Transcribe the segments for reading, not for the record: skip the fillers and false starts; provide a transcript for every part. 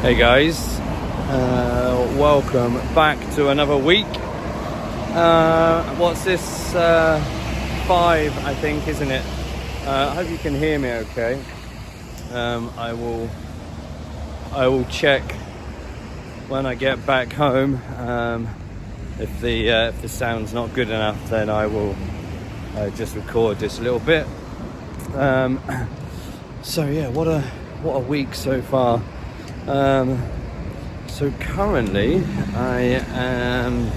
Hey guys, welcome back to another week. What's this? 5, I think, isn't it? I hope you can hear me okay. I will check when I get back home. If the sound's not good enough, then I will just record this a little bit. So yeah, what a week so far. So currently I am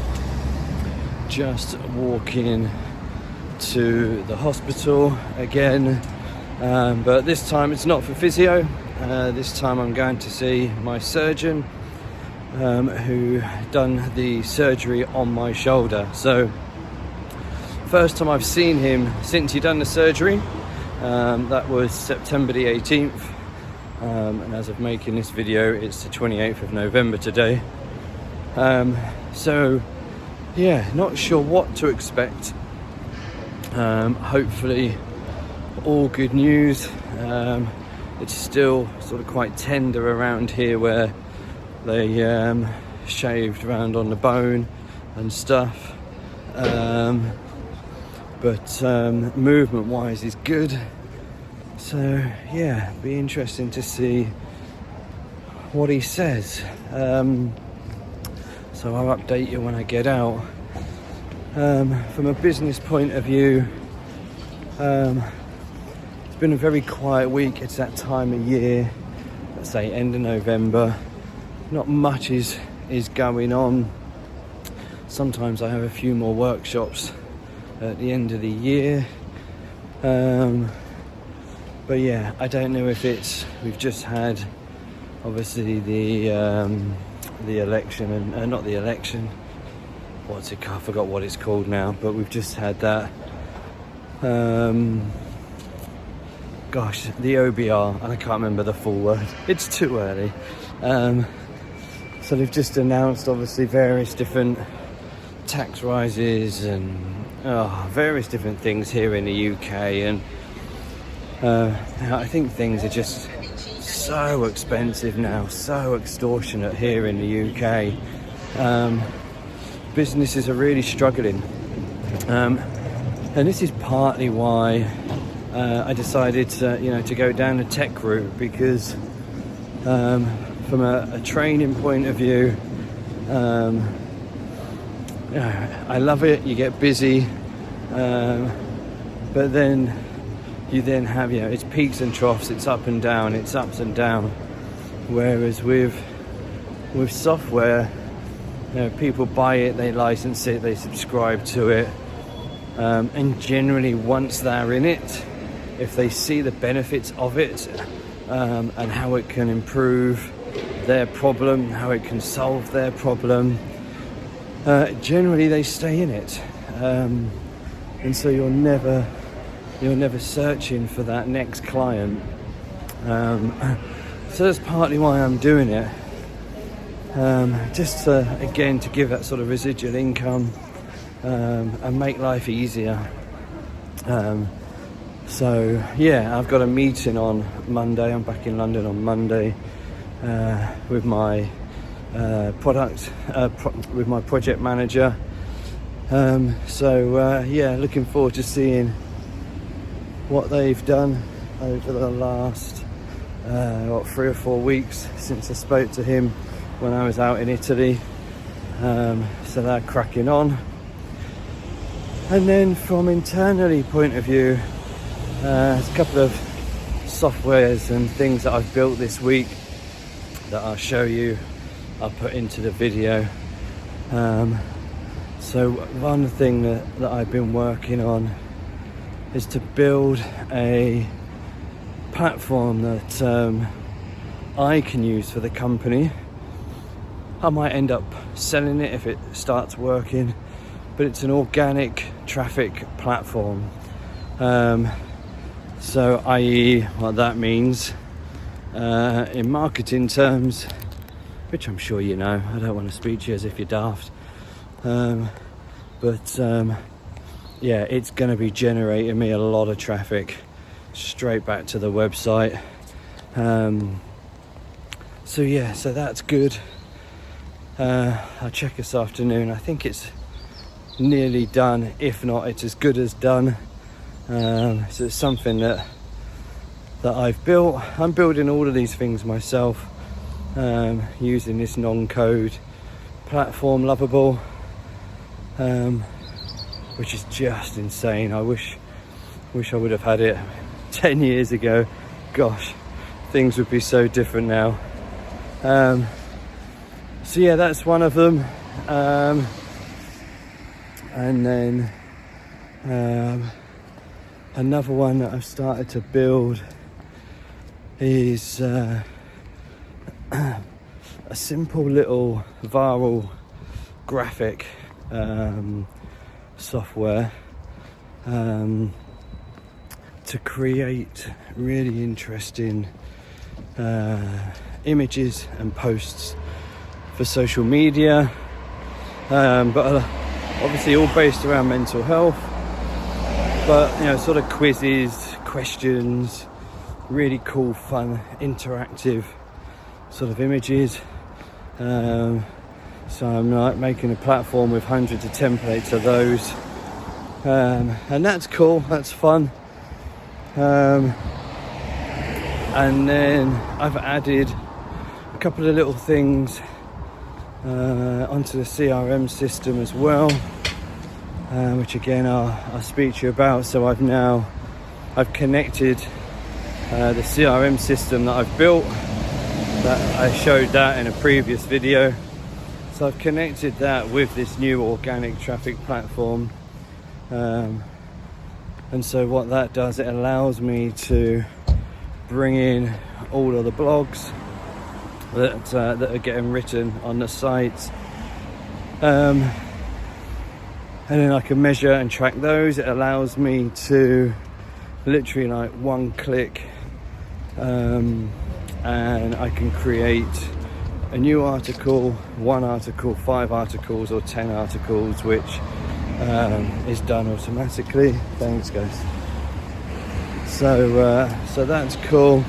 just walking to the hospital again, but this time it's not for physio. This time I'm going to see my surgeon, who done the surgery on my shoulder. So first time I've seen him since he done the surgery. That was September the 18th. And as of making this video, it's the 28th of November today. So yeah, not sure what to expect. Hopefully all good news. It's still sort of quite tender around here where they shaved around on the bone and stuff. But movement wise is good. So yeah, be interesting to see what he says. So I'll update you when I get out. From a business point of view, it's been a very quiet week. It's that time of year, let's say end of November. Not much is going on. Sometimes I have a few more workshops at the end of the year. But yeah, I don't know if we've just had obviously the election and not the election. What's it called? I forgot what it's called now. But we've just had that. Gosh, the OBR, and I can't remember the full word. It's too early. So they've just announced obviously various different tax rises and various different things here in the UK, and I think things are just so expensive now, so extortionate here in the UK. Businesses are really struggling, and this is partly why I decided to go down the tech route, because from a training point of view, I love it. You get busy, but then you then have, it's peaks and troughs, it's up and down, it's ups and down. Whereas with software, people buy it, they license it, they subscribe to it, and generally once they're in it, if they see the benefits of it, and how it can improve their problem, how it can solve their problem, generally they stay in it, and so you're never searching for that next client. So that's partly why I'm doing it, just to give that sort of residual income, and make life easier. So yeah, I've got a meeting on Monday. I'm back in London on Monday with my with my project manager. Yeah, looking forward to seeing what they've done over the last 3 or 4 weeks since I spoke to him when I was out in Italy. So they're cracking on. And then from internally point of view, there's a couple of softwares and things that I've built this week that I'll show you, I'll put into the video. So one thing that I've been working on is to build a platform that I can use for the company. I might end up selling it if it starts working, but it's an organic traffic platform. So i.e. what that means in marketing terms, which I'm sure you know, I don't want to speak to you as if you're daft, but yeah, it's going to be generating me a lot of traffic straight back to the website. So yeah, so that's good. I'll check this afternoon. I think it's nearly done. If not, it's as good as done. So it's something that I've built. I'm building all of these things myself, using this non-code platform, Lovable, which is just insane. I wish I would have had it 10 years ago. Gosh, things would be so different now. So yeah, that's one of them. And then another one that I've started to build is a simple little viral graphic software to create really interesting images and posts for social media, but obviously all based around mental health, but you know, sort of quizzes, questions, really cool, fun, interactive sort of images. So I'm like making a platform with hundreds of templates of those, and that's cool, that's fun. And then I've added a couple of little things onto the CRM system as well, which again I'll speak to you about. So I've connected the CRM system that I've built, that I showed that in a previous video. So I've connected that with this new organic traffic platform, and so what that does, it allows me to bring in all of the blogs that are getting written on the site, and then I can measure and track those. It allows me to literally like one click, and I can create a new article, one article, 5 articles, or 10 articles, which is done automatically. Thanks guys. So that's cool.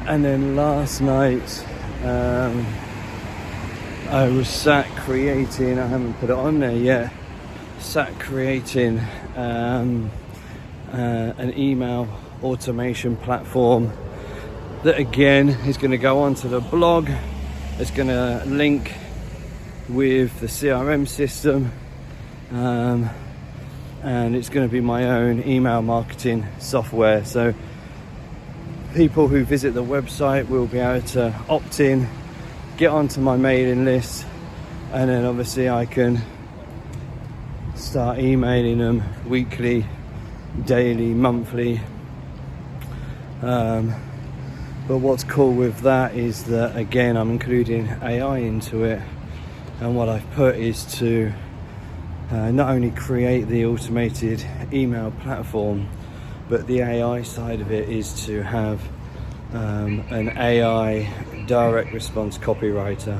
And then last night I was sat creating, I haven't put it on there yet, creating an email automation platform that again is going to go onto the blog. It's going to link with the CRM system, and it's going to be my own email marketing software. So people who visit the website will be able to opt in, get onto my mailing list, and then obviously I can start emailing them weekly, daily, monthly. But what's cool with that is that again I'm including AI into it, and what I've put is to not only create the automated email platform, but the AI side of it is to have an AI direct response copywriter.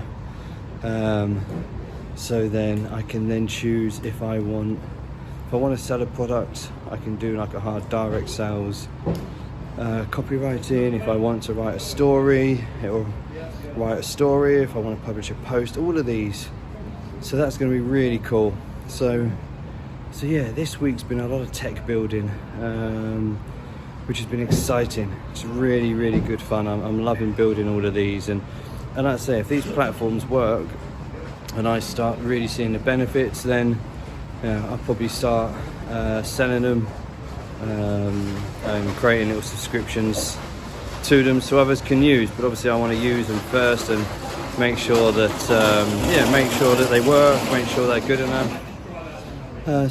So then I can then choose if I want to sell a product, I can do like a hard direct sales copywriting. If I want to write a story, it will write a story. If I want to publish a post, all of these. So that's going to be really cool. So yeah, this week's been a lot of tech building, which has been exciting. It's really, really good fun. I'm loving building all of these, and like I say, if these platforms work and I start really seeing the benefits, then I'll probably start selling them and creating little subscriptions to them so others can use. But obviously I want to use them first and make sure that they work, make sure they're good enough.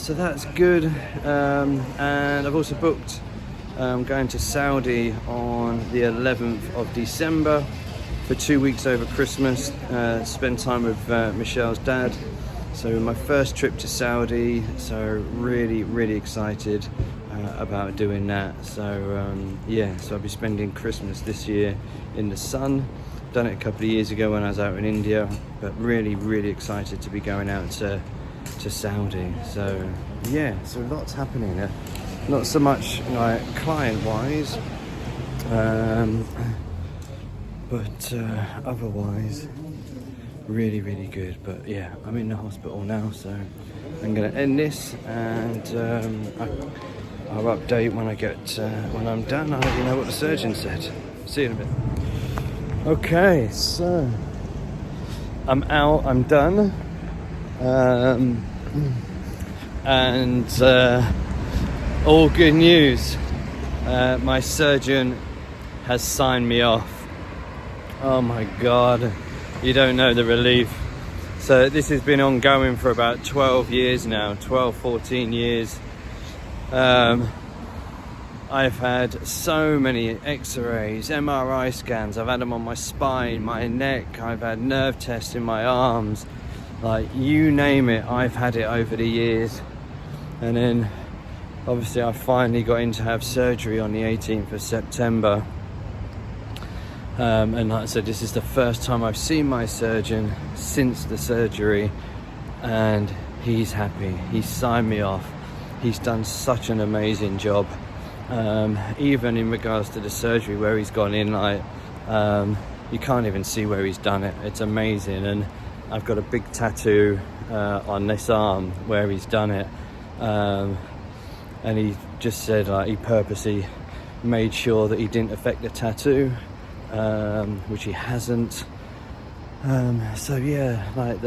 So that's good. And I've also booked going to Saudi on the 11th of December for 2 weeks over Christmas, spend time with Michelle's dad. So my first trip to Saudi, so really, really excited about doing that. So so I'll be spending Christmas this year in the sun. Done it a couple of years ago when I was out in India, but really, really excited to be going out to Saudi. So yeah, so lots happening. Not so much like client-wise, But otherwise, really, really good. But yeah, I'm in the hospital now, so I'm going to end this, and I'll update when when I'm done. I'll let you know what the surgeon said. See you in a bit. Okay, so I'm out. I'm done, and all good news. My surgeon has signed me off. Oh my God, you don't know the relief. So this has been ongoing for about 12 years now, 14 years. I've had so many x-rays, MRI scans, I've had them on my spine, my neck, I've had nerve tests in my arms, like you name it, I've had it over the years. And then obviously I finally got in to have surgery on the 18th of September. And like I said, this is the first time I've seen my surgeon since the surgery, and he's happy. He's signed me off. He's done such an amazing job. Even in regards to the surgery where he's gone in, like you can't even see where he's done it. It's amazing. And I've got a big tattoo on this arm where he's done it. And he just said like he purposely made sure that he didn't affect the tattoo, which he hasn't. So yeah, like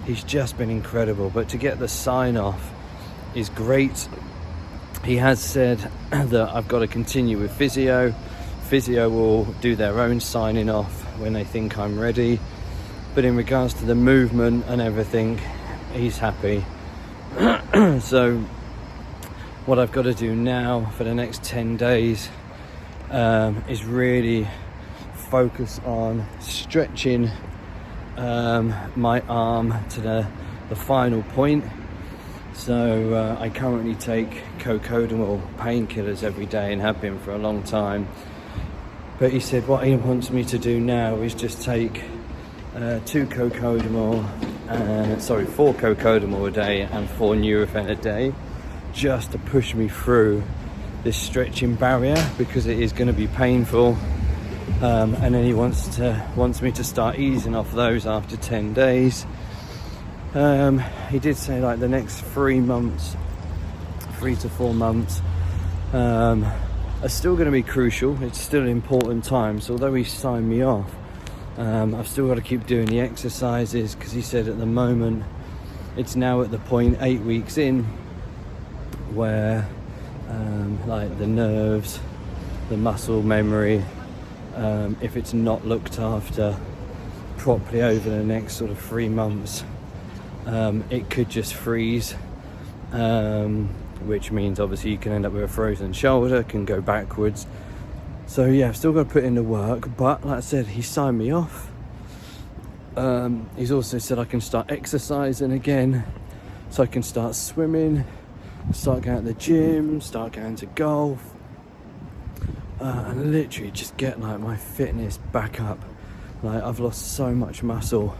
he's just been incredible. But to get the sign off is great. He has said that I've got to continue with physio. Physio will do their own signing off when they think I'm ready. But in regards to the movement and everything, he's happy. So what I've got to do now for the next 10 days is really focus on stretching my arm to the final point. So I currently take cocodamol painkillers every day and have been for a long time. But he said what he wants me to do now is just take 4 cocodamol a day and 4 Nurofen a day, just to push me through this stretching barrier, because it is going to be painful. And then he wants me to start easing off those after 10 days. He did say like the next 3 to 4 months are still going to be crucial. It's still an important time. So although he signed me off, I've still got to keep doing the exercises, because he said at the moment it's now at the point 8 weeks in where like the nerves, the muscle memory, if it's not looked after properly over the next sort of 3 months, it could just freeze, which means obviously you can end up with a frozen shoulder, can go backwards. So yeah, I've still got to put in the work, but like I said, he signed me off. He's also said I can start exercising again, so I can start swimming, start going to the gym, start going to golf, and literally just get like my fitness back up. Like I've lost so much muscle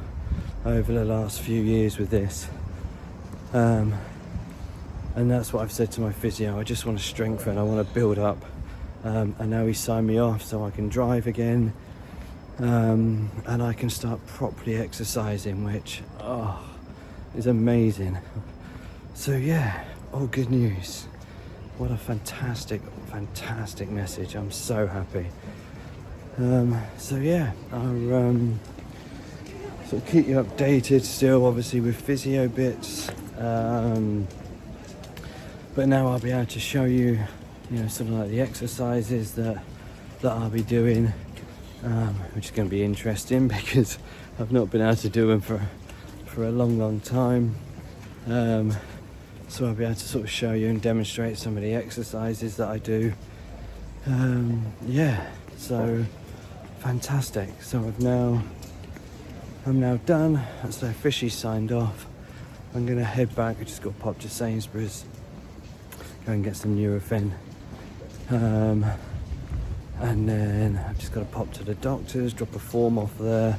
over the last few years with this, and that's what I've said to my physio. I just want to strengthen, I want to build up, and now he signed me off so I can drive again, and I can start properly exercising, which is amazing. So yeah, all good news. What a fantastic message. I'm so happy. So yeah, I'll sort of keep you updated still, obviously with physio bits, but now I'll be able to show you, sort of like the exercises that I'll be doing, which is going to be interesting because I've not been able to do them for a long time. So I'll be able to sort of show you and demonstrate some of the exercises that I do. Yeah, so fantastic. So I'm now done. That's officially signed off. I'm going to head back. I just got popped to Sainsbury's, go and get some Nurofen, and then I've just got to pop to the doctor's, drop a form off there,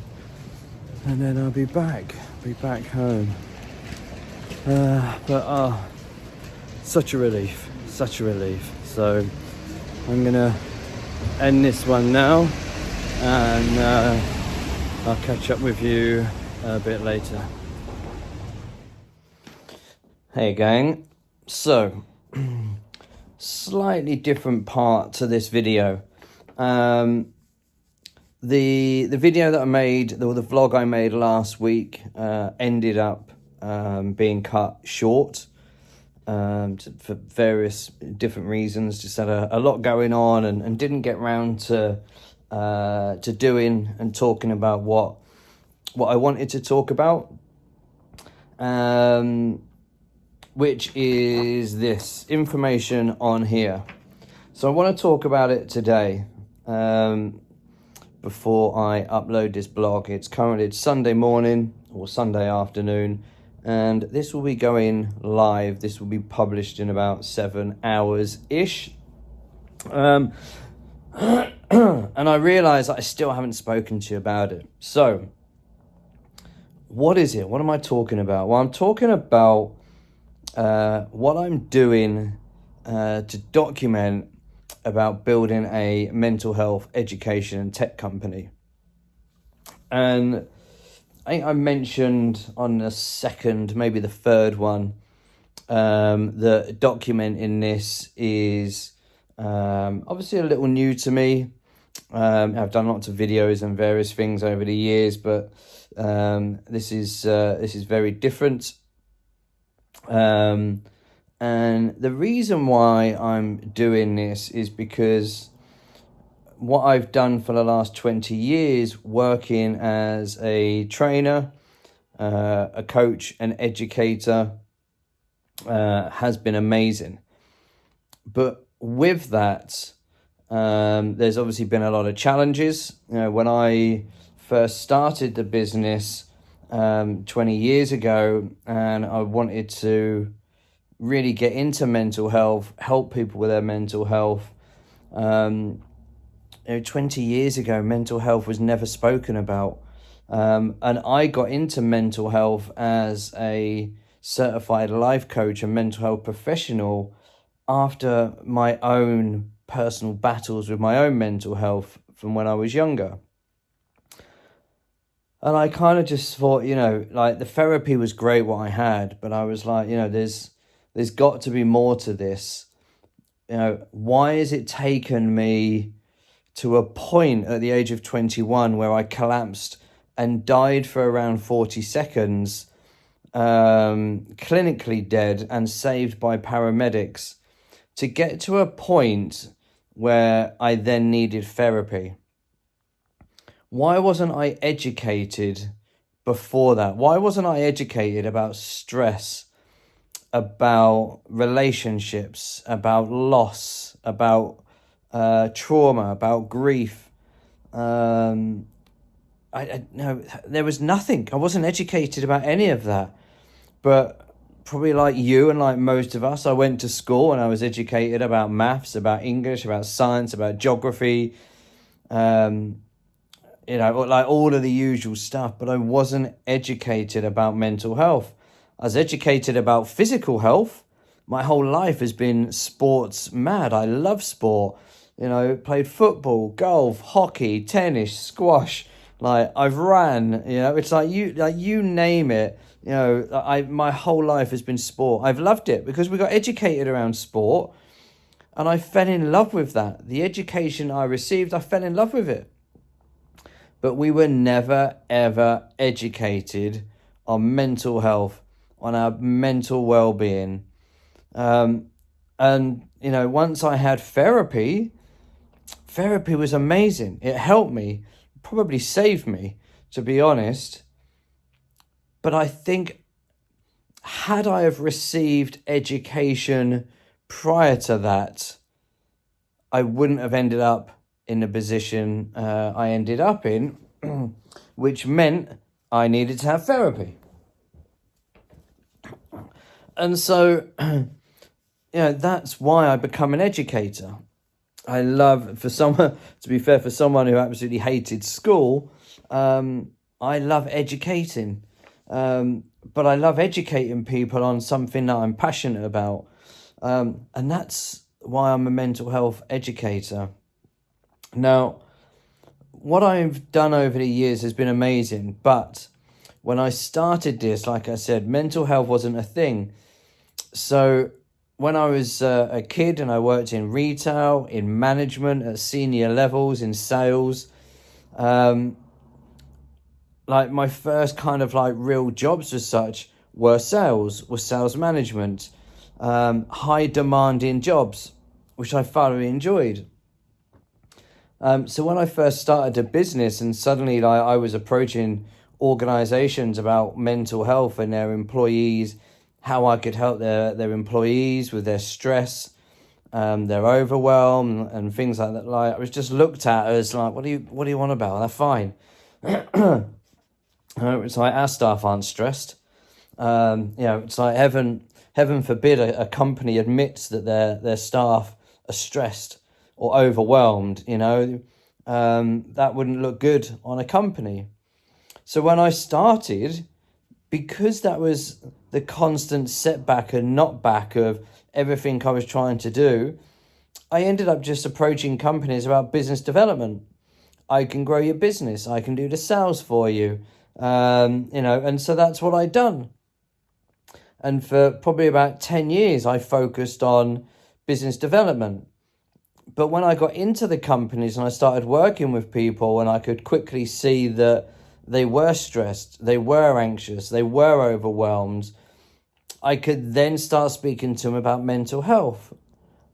and then I'll be back home. But such a relief. So I'm gonna end this one now, and I'll catch up with you a bit later. Hey gang, so slightly different part to this video. The video that I made, or the vlog I made last week, ended up being cut short for various different reasons. Just had a lot going on, and didn't get round to doing and talking about what I wanted to talk about, which is this information on here. So I want to talk about it today. Before I upload this blog. It's Sunday morning or Sunday afternoon, and this will be going live. This will be published in about 7 hours ish. And I realize that I still haven't spoken to you about it. So what is it? What am I talking about? Well, I'm talking about what I'm doing to document about building a mental health education and tech company. And I think I mentioned on the second, maybe the third one, that documenting this is obviously a little new to me. I've done lots of videos and various things over the years, but this is very different. And the reason why I'm doing this is because what I've done for the last 20 years, working as a trainer, a coach, an educator, has been amazing. But with that, there's obviously been a lot of challenges. When I first started the business 20 years ago, and I wanted to really get into mental health, help people with their mental health. 20 years ago, mental health was never spoken about. And I got into mental health as a certified life coach and mental health professional after my own personal battles with my own mental health from when I was younger. And I kind of just thought, like the therapy was great, what I had, but I was like, there's got to be more to this. Why has it taken me to a point at the age of 21 where I collapsed and died for around 40 seconds, clinically dead and saved by paramedics, to get to a point where I then needed therapy? Why wasn't I educated before that? Why wasn't I educated about stress, about relationships, about loss, about trauma, about grief? No, there was nothing. I wasn't educated about any of that. But probably like you and like most of us, I went to school and I was educated about maths, about English, about science, about geography, like all of the usual stuff, but I wasn't educated about mental health. I was educated about physical health. My whole life has been sports mad. I love sport. Played football, golf, hockey, tennis, squash. Like I've ran, it's like you name it. My whole life has been sport. I've loved it because we got educated around sport, and I fell in love with that. The education I received, I fell in love with it. But we were never, ever educated on mental health, on our mental well-being. And, once I had therapy was amazing. It helped me, probably saved me, to be honest. But I think, had I have received education prior to that, I wouldn't have ended up in the position I ended up in, which meant I needed to have therapy. And so, that's why I become an educator. I love, for someone who absolutely hated school, I love educating. But I love educating people on something that I'm passionate about. And that's why I'm a mental health educator. Now, what I've done over the years has been amazing, but when I started this, like I said, mental health wasn't a thing. So when I was a kid and I worked in retail, in management at senior levels, in sales, like my first kind of like real jobs as such were sales management, high demanding jobs, which I thoroughly enjoyed. So when I first started a business and suddenly like, I was approaching organizations about mental health and their employees, how I could help their employees with their stress, their overwhelm and things like that. Like I was just looked at as like, what do you want about? They're fine. It's like our staff aren't stressed. It's like heaven forbid a company admits that their staff are stressed or overwhelmed. That wouldn't look good on a company. So when I started, because that was the constant setback and knockback of everything I was trying to do, I ended up just approaching companies about business development. I can grow your business. I can do the sales for you. And so that's what I'd done. And for probably about 10 years, I focused on business development. But when I got into the companies and I started working with people and I could quickly see that they were stressed, they were anxious, they were overwhelmed, I could then start speaking to them about mental health.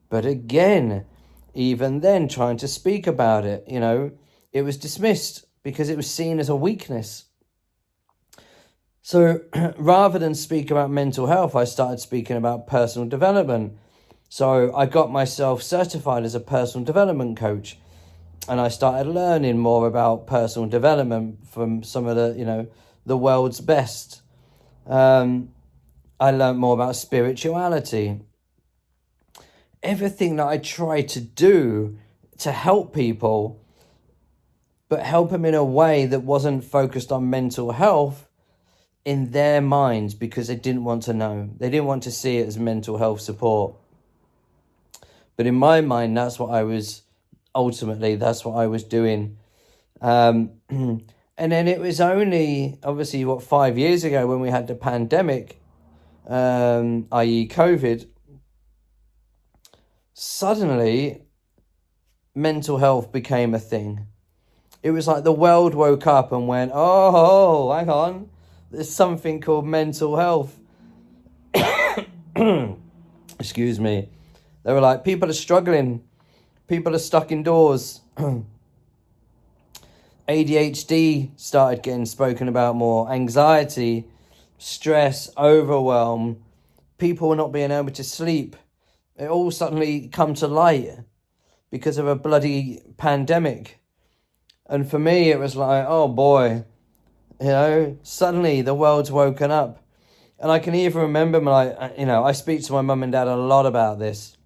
But again, even then, trying to speak about it, it was dismissed because it was seen as a weakness. So rather than speak about mental health, I started speaking about personal development. So I got myself certified as a personal development coach, and I started learning more about personal development from some of the world's best. I learned more about spirituality. Everything that I tried to do to help people, but help them in a way that wasn't focused on mental health in their minds, because they didn't want to know. They didn't want to see it as mental health support. But in my mind, that's what I was doing. And then it was only, obviously, 5 years ago when we had the pandemic, i.e. COVID, suddenly mental health became a thing. It was like the world woke up and went, oh, hang on, there's something called mental health. Excuse me. They were like, people are struggling. People are stuck indoors. ADHD started getting spoken about more. Anxiety, stress, overwhelm, people not being able to sleep. It all suddenly come to light because of a bloody pandemic. And for me, it was like, oh boy, suddenly the world's woken up. And I can even remember, I speak to my mum and dad a lot about this.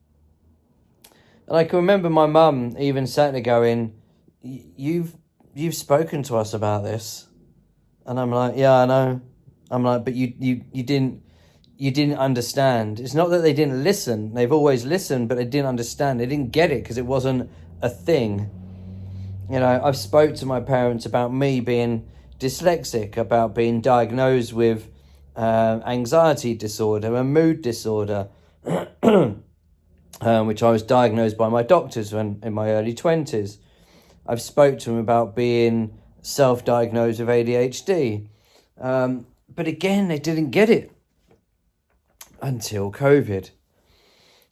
And I can remember my mum even sat there going, you've spoken to us about this. And I'm like, yeah, I know. I'm like, but you didn't understand. It's not that they didn't listen. They've always listened, but they didn't understand. They didn't get it because it wasn't a thing. I've spoke to my parents about me being dyslexic, about being diagnosed with anxiety disorder and mood disorder, which I was diagnosed by my doctors in my early 20s. I've spoke to them about being self-diagnosed with ADHD. But again, they didn't get it until COVID.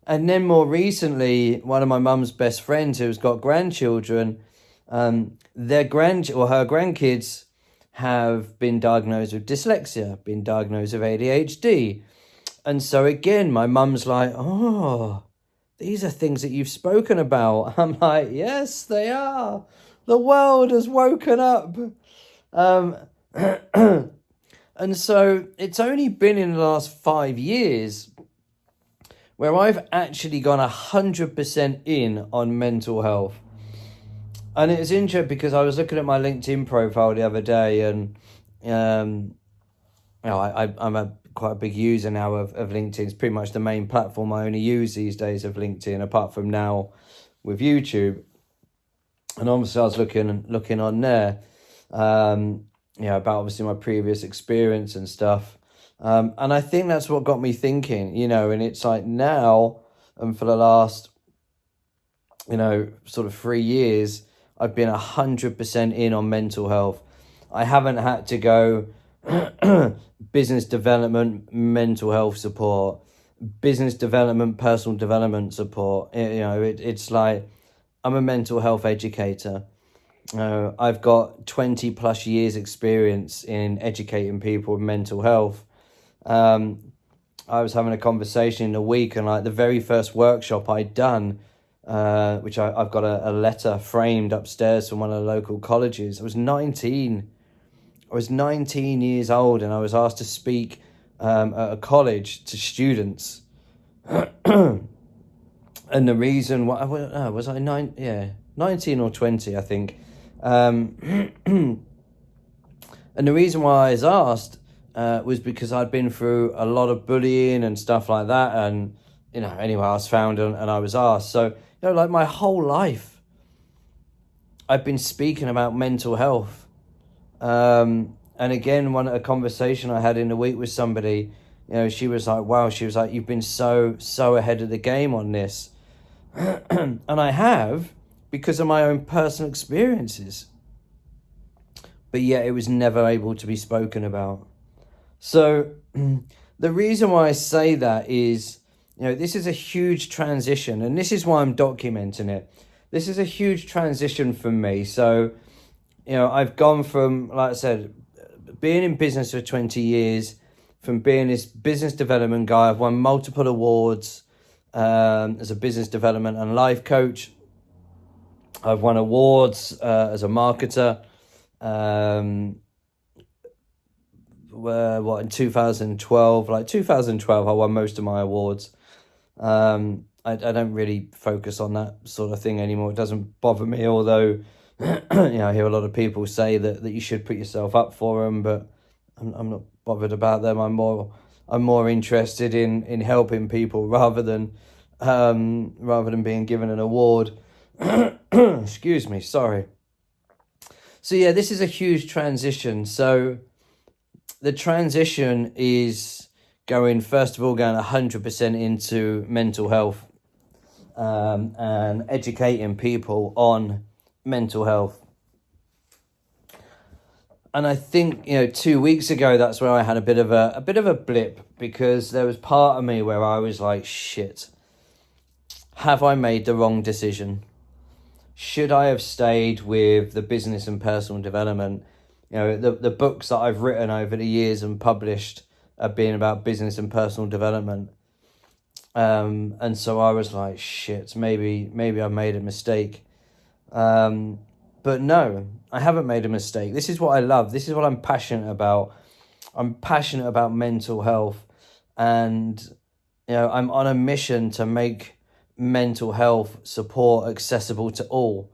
And then more recently, one of my mum's best friends who's got grandchildren, her grandkids have been diagnosed with dyslexia, been diagnosed with ADHD. And so again, my mum's like, oh, these are things that you've spoken about. I'm like, yes, they are. The world has woken up. And so it's only been in the last 5 years where I've actually gone 100% in on mental health. And it's interesting because I was looking at my LinkedIn profile the other day, and I'm quite a big user now of LinkedIn. It's pretty much the main platform I only use these days of LinkedIn, apart from now with YouTube. And obviously I was looking on there, about obviously my previous experience and stuff. And I think that's what got me thinking, and it's like now, and for the last, sort of 3 years, I've been 100% in on mental health. I haven't had to go business development, mental health support, business development, personal development support. It's like I'm a mental health educator. I've got 20 plus years experience in educating people with mental health. I was having a conversation in the week, and like the very first workshop I'd done, which I've got a letter framed upstairs from one of the local colleges. I was 19 years old, and I was asked to speak at a college to students. And the reason why was I 19 or 20, I think. And the reason why I was asked was because I'd been through a lot of bullying and stuff like that, and anyway, I was found and I was asked. So like my whole life, I've been speaking about mental health. And again, a conversation I had in the week with somebody, she was like, wow, she was like, you've been so ahead of the game on this. And I have, because of my own personal experiences. But yet it was never able to be spoken about. So the reason why I say that is, this is a huge transition, and this is why I'm documenting it. This is a huge transition for me. So, I've gone from, like I said, being in business for 20 years, from being this business development guy. I've won multiple awards as a business development and life coach. I've won awards as a marketer. In 2012, like 2012, I won most of my awards. I don't really focus on that sort of thing anymore. It doesn't bother me, although I hear a lot of people say that you should put yourself up for them, but I'm not bothered about them. I'm more interested in helping people rather than being given an award. Excuse me, sorry. So yeah, this is a huge transition. So the transition is going 100% into mental health, and educating people on mental health. And I think 2 weeks ago, that's where I had a bit of a blip, because there was part of me where I was like, shit, have I made the wrong decision? Should I have stayed with the business and personal development? The books that I've written over the years and published have been about business and personal development. And so I was like, shit, maybe I made a mistake. But no, I haven't made a mistake. This is what I love. This is what I'm passionate about. I'm passionate about mental health, and I'm on a mission to make mental health support accessible to all,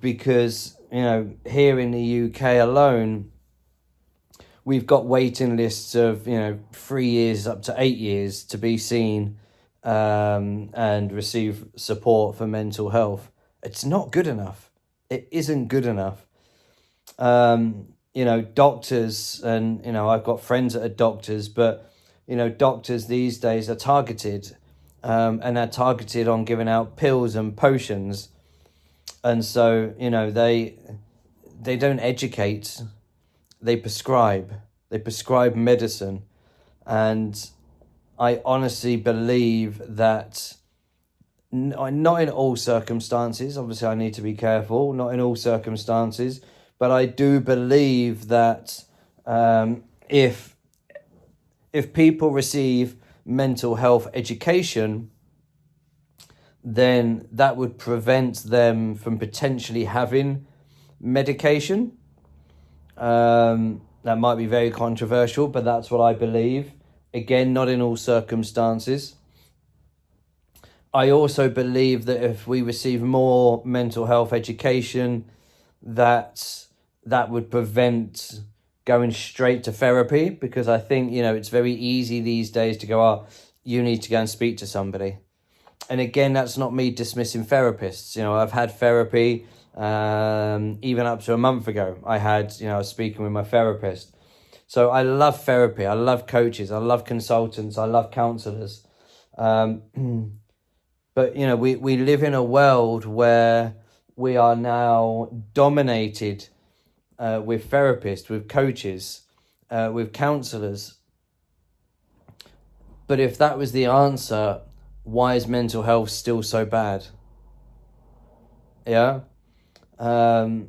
because here in the UK alone, we've got waiting lists of 3 years up to 8 years to be seen and receive support for mental health. It's not good enough. It isn't good enough. Doctors, and I've got friends that are doctors, but doctors these days are targeted, and they're targeted on giving out pills and potions. And so, they don't educate, they prescribe medicine. And I honestly believe that, not in all circumstances, obviously I need to be careful, not in all circumstances, but I do believe that if people receive mental health education, then that would prevent them from potentially having medication. That might be very controversial, but that's what I believe. Again, not in all circumstances. I also believe that if we receive more mental health education, that would prevent going straight to therapy, because I think, it's very easy these days to go, you need to go and speak to somebody. And again, that's not me dismissing therapists. You know, I've had therapy even up to a month ago. I was speaking with my therapist. So I love therapy. I love coaches. I love consultants. I love counselors. But, we live in a world where we are now dominated with therapists, with coaches, with counselors. But if that was the answer, why is mental health still so bad? Yeah. So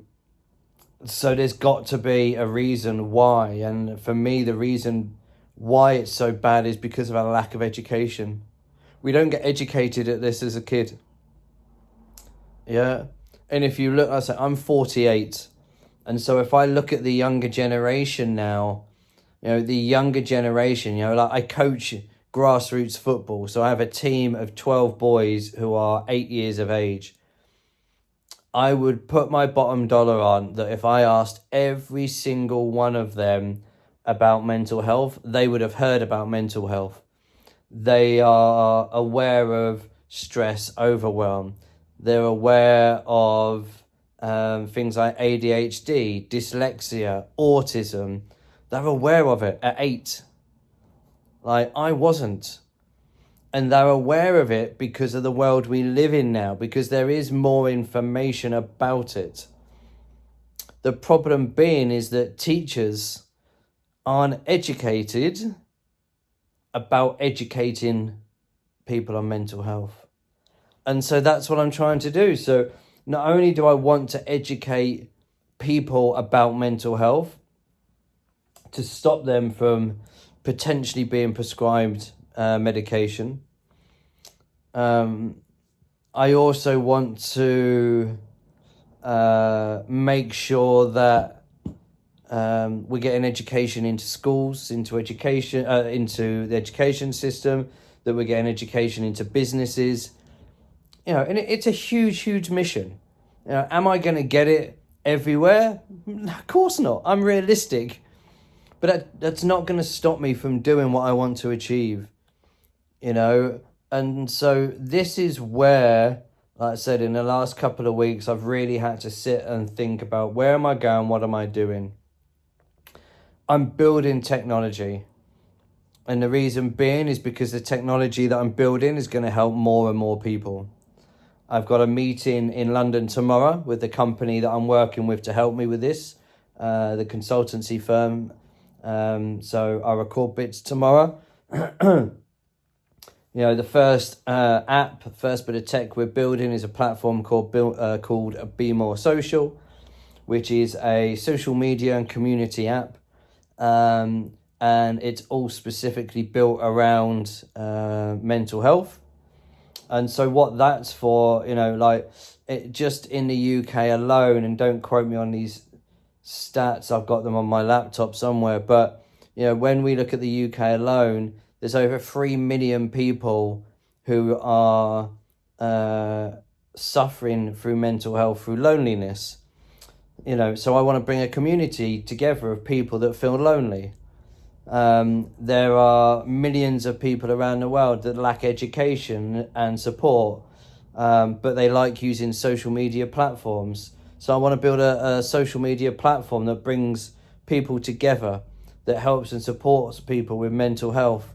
there's got to be a reason why. And for me, the reason why it's so bad is because of our lack of education. We don't get educated at this as a kid. Yeah. And if you look, I'm 48. And so if I look at the younger generation now, the younger generation, like I coach grassroots football. So I have a team of 12 boys who are 8 years of age. I would put my bottom dollar on that if I asked every single one of them about mental health, they would have heard about mental health. They are aware of stress, overwhelm. They're aware of things like ADHD, dyslexia, autism. They're aware of it at 8. Like, I wasn't. And they're aware of it because of the world we live in now, because there is more information about it. The problem being is that teachers aren't educated about educating people on mental health. And so that's what I'm trying to do. So not only do I want to educate people about mental health to stop them from potentially being prescribed medication, I also want to make sure that we get an education into schools, into education, into the education system, that we get an education into businesses. And it's a huge mission. Am I going to get it everywhere? Of course not. I'm realistic. But that's not going to stop me from doing what I want to achieve. And so this is where, like I said, in the last couple of weeks, I've really had to sit and think about where am I going? What am I doing? I'm building technology. And the reason being is because the technology that I'm building is going to help more and more people. I've got a meeting in London tomorrow with the company that I'm working with to help me with this, the consultancy firm. So I'll record bits tomorrow. The first first bit of tech we're building is a platform called BeMore Social, which is a social media and community app. And it's all specifically built around mental health. And so what that's for, just in the UK alone, and don't quote me on these stats, I've got them on my laptop somewhere, but when we look at the UK alone, there's over 3 million people who are suffering through mental health, through loneliness. So I want to bring a community together of people that feel lonely. There are millions of people around the world that lack education and support, but they like using social media platforms. So I want to build a social media platform that brings people together, that helps and supports people with mental health.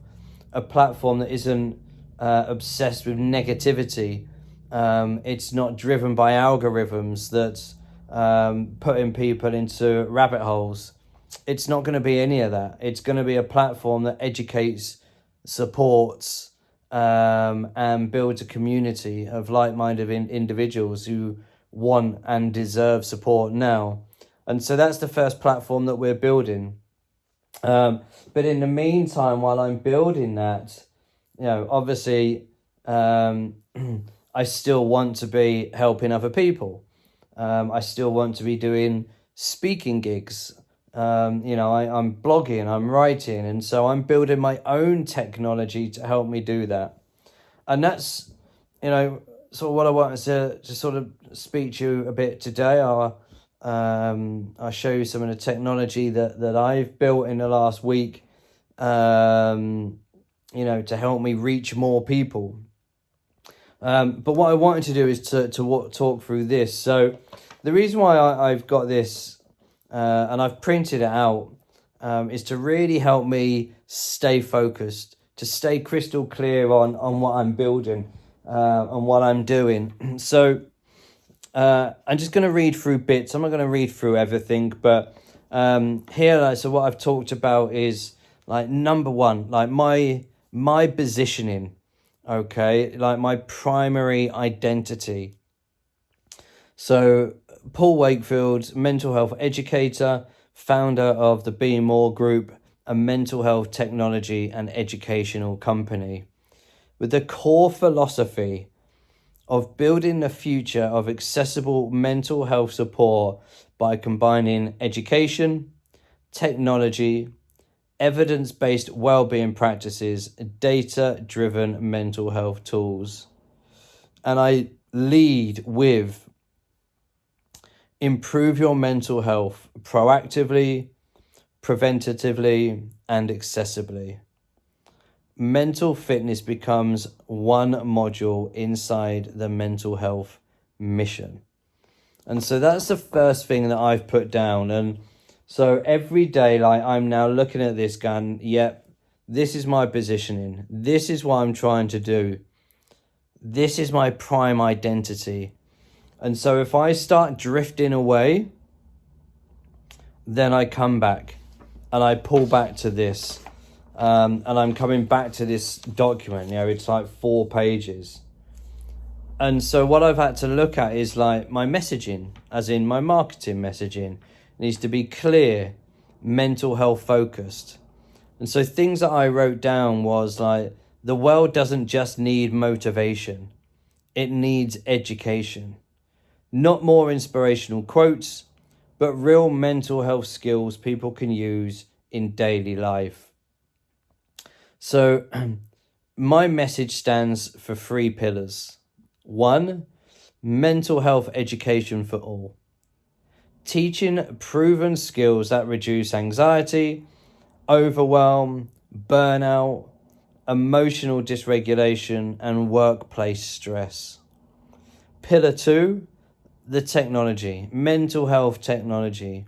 A platform that isn't obsessed with negativity. It's not driven by algorithms that's putting people into rabbit holes. It's not going to be any of that. It's going to be a platform that educates, supports, and builds a community of like-minded individuals who want and deserve support now. And so that's the first platform that we're building. But in the meantime, while I'm building that, obviously, I still want to be helping other people. I still want to be doing speaking gigs. I'm blogging, I'm writing, and so I'm building my own technology to help me do that. And that's, sort of what I wanted to sort of speak to you a bit today. I'll show you some of the technology that I've built in the last week, to help me reach more people. But what I wanted to do is to talk through this. So the reason why I've got this and I've printed it out is to really help me stay focused, to stay crystal clear on what I'm building and what I'm doing. So I'm just going to read through bits. I'm not going to read through everything, but here, like, so what I've talked about is like number one, like my positioning, okay, like my primary identity. So Paul Wakefield, mental health educator, founder of the BeMore group, a mental health technology and educational company, with the core philosophy of building the future of accessible mental health support by combining education, technology, evidence-based wellbeing practices, data-driven mental health tools. And I lead with improve your mental health proactively, preventatively, and accessibly. Mental fitness becomes one module inside the mental health mission. And so that's the first thing that I've put down. And so every day, like, I'm now looking at this going, yep, this is my positioning. This is what I'm trying to do. This is my prime identity. And so if I start drifting away, then I come back and I pull back to this. And I'm coming back to this document, it's like 4 pages. And so what I've had to look at is like my messaging, as in my marketing messaging. It needs to be clear, mental health focused. And so things that I wrote down was like, the world doesn't just need motivation, it needs education. Not more inspirational quotes, but real mental health skills people can use in daily life. So my message stands for 3 pillars. 1, mental health education for all. Teaching proven skills that reduce anxiety, overwhelm, burnout, emotional dysregulation, and workplace stress. Pillar 2, the technology, mental health technology.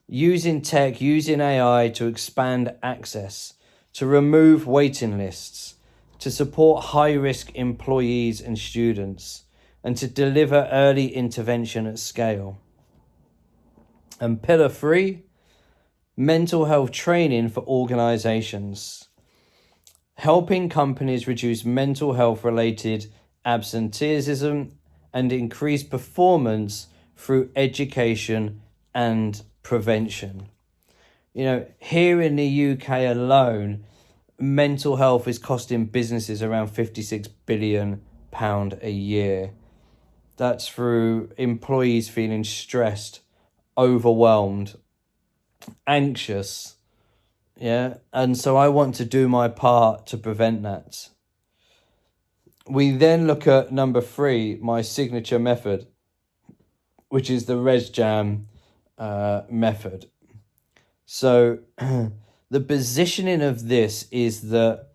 Using tech, using AI to expand access, to remove waiting lists, to support high-risk employees and students, and to deliver early intervention at scale. And pillar 3, mental health training for organizations, helping companies reduce mental health-related absenteeism and increase performance through education and prevention. Here in the UK alone, mental health is costing businesses around £56 billion a year. That's through employees feeling stressed, overwhelmed, anxious. And so I want to do my part to prevent that. We then look at number 3, my signature method, which is the ResJam method. So the positioning of this is that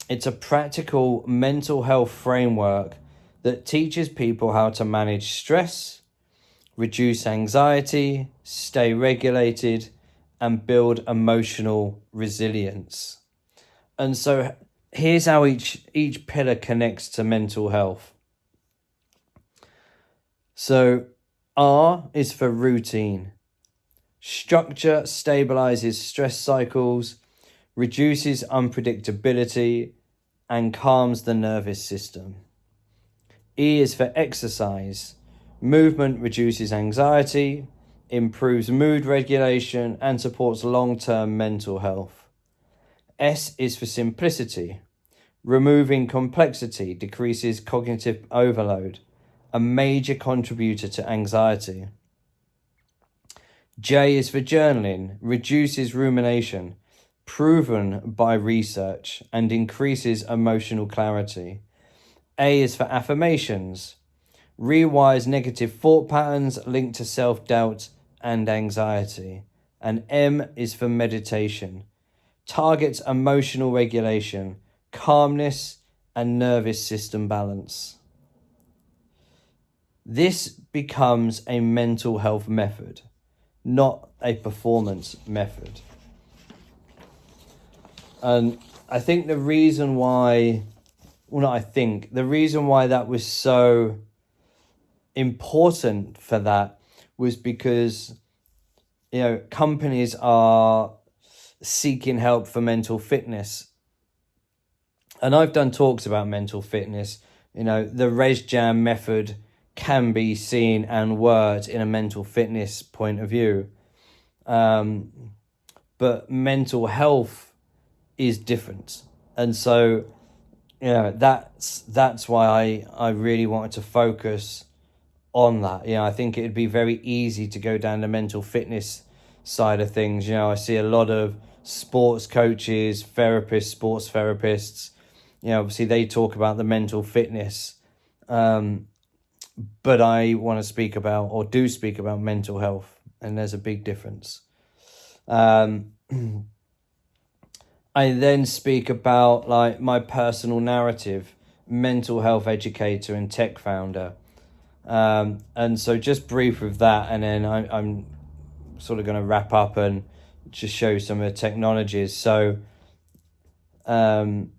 it's a practical mental health framework that teaches people how to manage stress, reduce anxiety, stay regulated, and build emotional resilience. And so here's how each pillar connects to mental health. So R is for routine. Structure stabilizes stress cycles, reduces unpredictability, and calms the nervous system. E is for exercise. Movement reduces anxiety, improves mood regulation, and supports long-term mental health. S is for simplicity. Removing complexity decreases cognitive overload, a major contributor to anxiety. J is for journaling, reduces rumination, proven by research, and increases emotional clarity. A is for affirmations, rewires negative thought patterns linked to self-doubt and anxiety. And M is for meditation, targets emotional regulation, calmness, and nervous system balance. This becomes a mental health method, not a performance method. And I think the reason why, the reason why that was so important for that was because, companies are seeking help for mental fitness. And I've done talks about mental fitness. The ResJam method can be seen and worked in a mental fitness point of view. But mental health is different. And so, that's why I really wanted to focus on that. I think it'd be very easy to go down the mental fitness side of things. I see a lot of sports coaches, therapists, sports therapists, obviously they talk about the mental fitness. But I want to speak about mental health, and there's a big difference. I then speak about like my personal narrative, mental health educator and tech founder. And so just brief with that, and then I'm sort of going to wrap up and just show some of the technologies. So in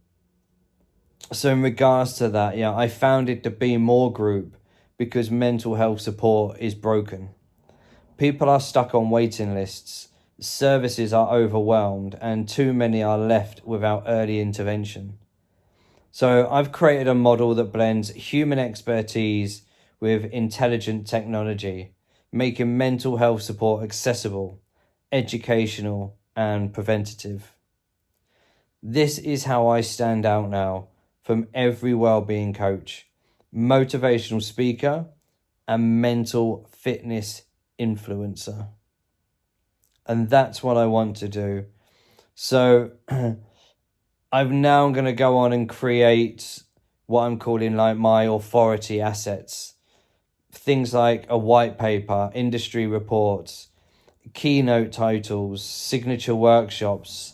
regards to that, I founded the BeMore group because mental health support is broken. People are stuck on waiting lists, services are overwhelmed, and too many are left without early intervention. So I've created a model that blends human expertise with intelligent technology, making mental health support accessible, educational, and preventative. This is how I stand out now from every wellbeing coach, motivational speaker, and mental fitness influencer. And that's what I want to do. So I'm now going to go on and create what I'm calling like my authority assets. Things like a white paper, industry reports, keynote titles, signature workshops,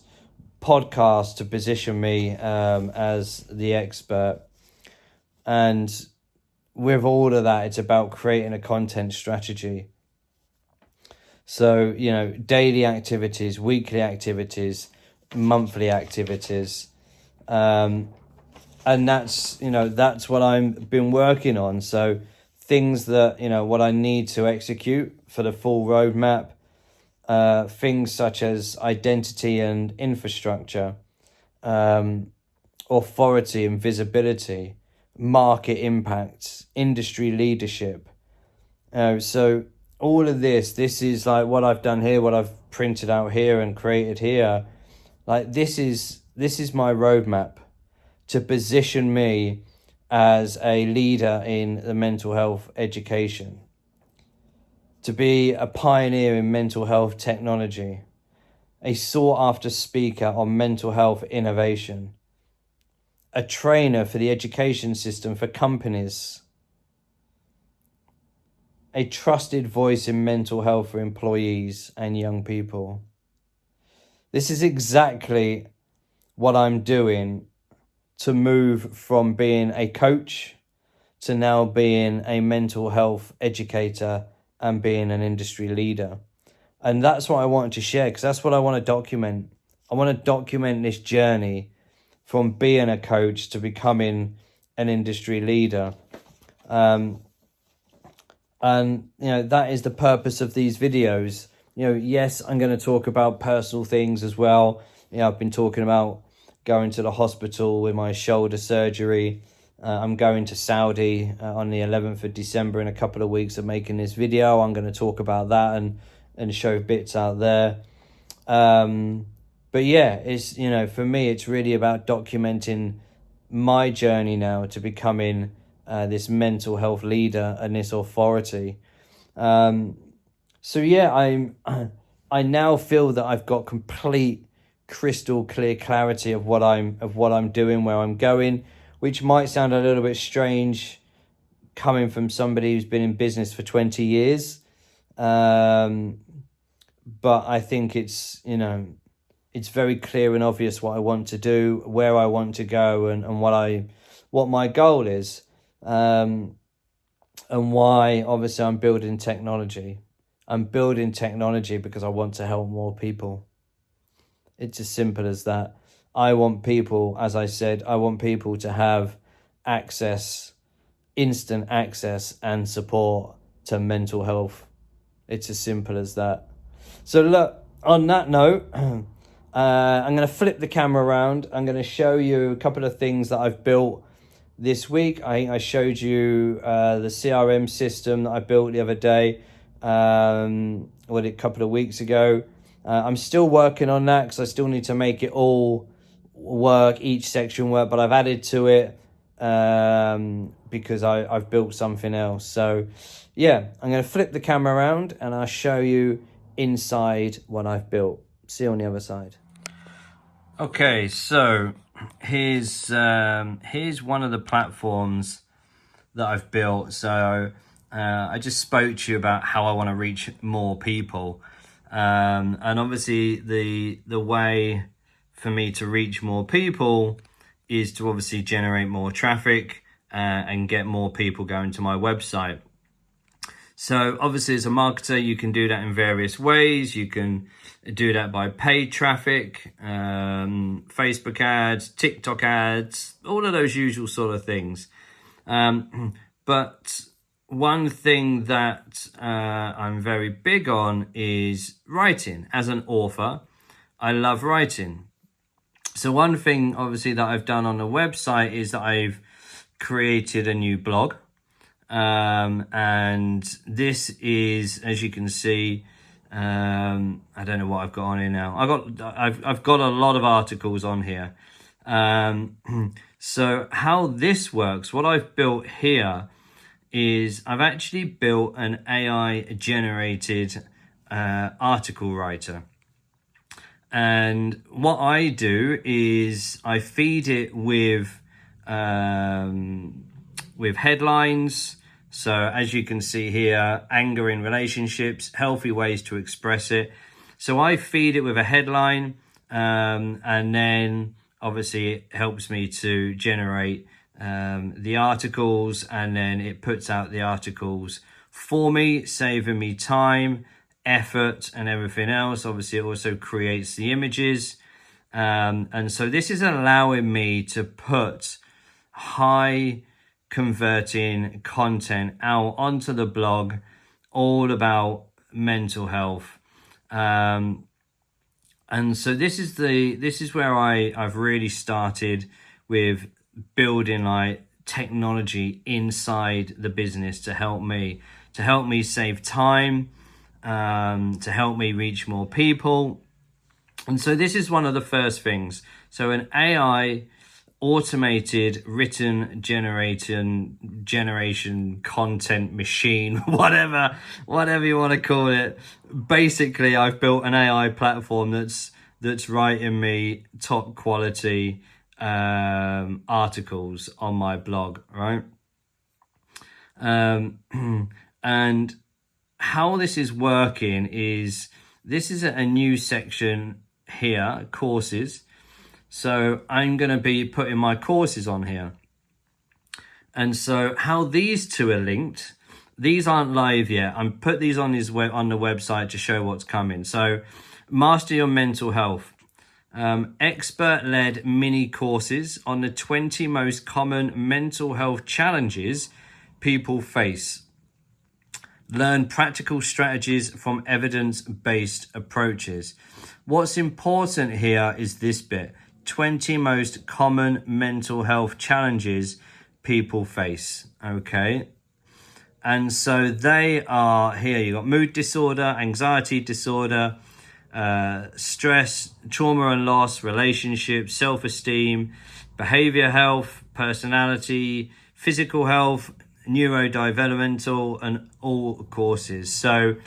podcasts to position me as the expert. And with all of that, it's about creating a content strategy. So, daily activities, weekly activities, monthly activities. And that's what I've been working on. So things that, what I need to execute for the full roadmap, things such as identity and infrastructure, authority and visibility, market impact, industry leadership. So all of this is like what I've done here, what I've printed out here and created here. Like this is my roadmap to position me as a leader in the mental health education, to be a pioneer in mental health technology, a sought-after speaker on mental health innovation, a trainer for the education system for companies, a trusted voice in mental health for employees and young people. This is exactly what I'm doing to move from being a coach to now being a mental health educator and being an industry leader. And that's what I wanted to share, because that's what I want to document. I want to document this journey from being a coach to becoming an industry leader. And that is the purpose of these videos. Yes, I'm going to talk about personal things as well. I've been talking about going to the hospital with my shoulder surgery. I'm going to Saudi on the 11th of December in a couple of weeks of making this video. I'm going to talk about that and show bits out there. But yeah, it's, for me, it's really about documenting my journey now to becoming this mental health leader and this authority. So yeah, I now feel that I've got complete crystal clear clarity of what I'm doing, where I'm going, which might sound a little bit strange coming from somebody who's been in business for 20 years. But I think it's very clear and obvious what I want to do, where I want to go, and what I what my goal is, and why obviously I'm building technology. I'm building technology because I want to help more people. It's as simple as that. I want people, as I said, I want people to have access, instant access and support to mental health. It's as simple as that. So look, on that note, I'm going to flip the camera around. I'm going to show you a couple of things that I've built this week. I showed you the CRM system that I built the other day, a couple of weeks ago. I'm still working on that because I still need to make it all work, each section work, but I've added to it because I've built something else. So yeah, I'm going to flip the camera around and I'll show you inside what I've built. See you on the other side. Okay, so here's one of the platforms that I've built. So I just spoke to you about how I want to reach more people, and obviously the way for me to reach more people is to obviously generate more traffic and get more people going to my website. So obviously as a marketer, you can do that in various ways. You can do that by paid traffic, Facebook ads, TikTok ads, all of those usual sort of things. But one thing that I'm very big on is writing. As an author, I love writing. So one thing obviously that I've done on the website is that I've created a new blog. And this is, as you can see, I don't know what I've got on here now. I've got a lot of articles on here. So how this works, what I've built here is I've actually built an AI generated article writer. And what I do is I feed it with headlines. So as you can see here, anger in relationships, healthy ways to express it. So I feed it with a headline, and then obviously it helps me to generate the articles, and then it puts out the articles for me, saving me time, effort, and everything else. Obviously it also creates the images. And so this is allowing me to put high converting content out onto the blog, all about mental health. And so this is where I've really started with building like technology inside the business to help me save time, to help me reach more people. And so this is one of the first things. So an AI automated written generation content machine, whatever you want to call it. Basically, I've built an AI platform that's writing me top quality articles on my blog, right? And how this is working is this is a new section here, courses. So I'm going to be putting my courses on here. And so how these two are linked, these aren't live yet. I'm put these on on the website to show what's coming. So Master Your Mental Health, expert-led mini courses on the 20 most common mental health challenges people face. Learn practical strategies from evidence-based approaches. What's important here is this bit. 20 most common mental health challenges people face. Okay. And so they are here. You got mood disorder, anxiety disorder, stress, trauma and loss, relationships, self-esteem, behavior health, personality, physical health, neurodevelopmental, and all courses. So